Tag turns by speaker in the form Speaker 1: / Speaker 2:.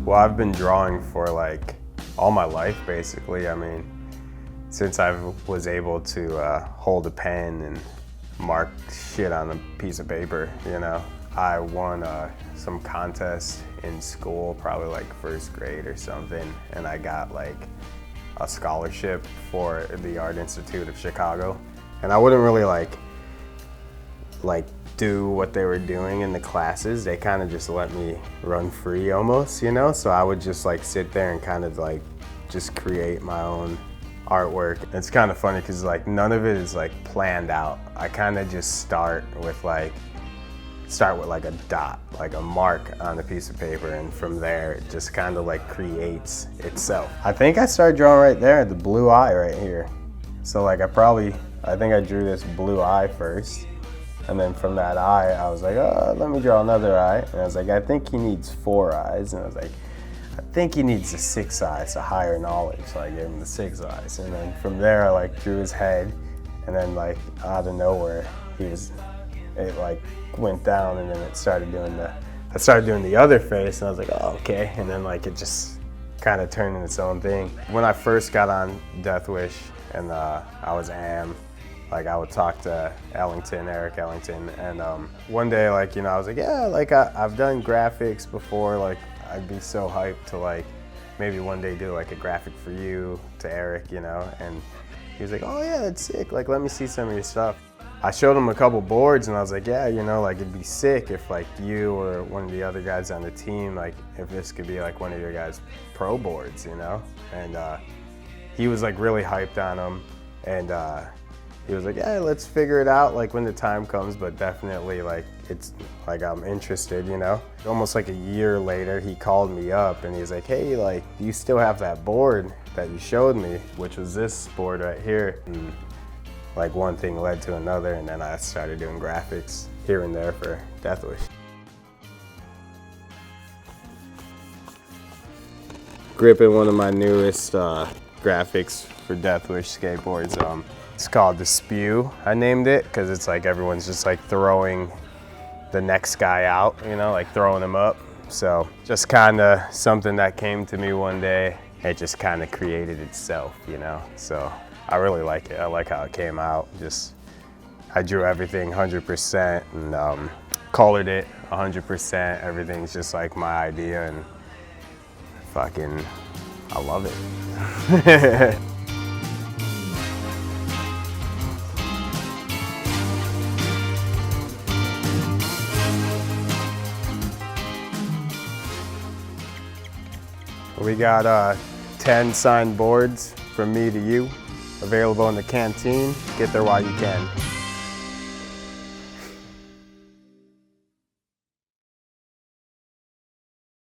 Speaker 1: Well, I've been drawing for like all my life, basically. I mean, since I was able to hold a pen and mark shit on a piece of paper, you know. I won some contest in school, probably like first grade or something, and I got like a scholarship for the Art Institute of Chicago. And I wouldn't really like do what they were doing in the classes. They kind of just let me run free almost, you know? So I would just like sit there and kind of like just create my own artwork. It's kind of funny because like none of it is like planned out. I kind of just start with like a dot, like a mark on a piece of paper, and from there it just kind of like creates itself. I think I started drawing right there, the blue eye right here. So like I think I drew this blue eye first, and then from that eye I was like, oh, let me draw another eye, and I was like, I think he needs 4 eyes, and I was like, I think he needs a 6 eyes, a higher knowledge, so I gave him the 6 eyes, and then from there I like drew his head, and then like out of nowhere it like went down, and then I started doing the other face, and I was like, oh, okay, and then like it just kind of turned into its own thing. When I first got on Deathwish and I was like I would talk to Eric Ellington, and one day, like, you know, I was like, yeah, like I've done graphics before, like I'd be so hyped to like maybe one day do like a graphic for you to Eric, you know, and he was like, oh yeah, that's sick, like let me see some of your stuff. I showed him a couple boards and I was like, yeah, you know, like it'd be sick if like you or one of the other guys on the team, like if this could be like one of your guys' pro boards, you know? And he was like really hyped on them, and he was like, yeah, let's figure it out like when the time comes, but definitely like it's like I'm interested, you know? Almost like a year later, he called me up and he was like, hey, like, do you still have that board that you showed me, which was this board right here? And like one thing led to another, and then I started doing graphics here and there for Deathwish. Gripping one of my newest graphics for Deathwish skateboards. It's called the SPEW. I named it because it's like everyone's just like throwing the next guy out, you know, like throwing him up. So just kind of something that came to me one day. It just kind of created itself, you know. So I really like it. I like how it came out. I drew everything 100% and colored it 100%. Everything's just like my idea, and fucking, I love it. We got 10 signed boards from me to you, available in the Canteen. Get there while you can.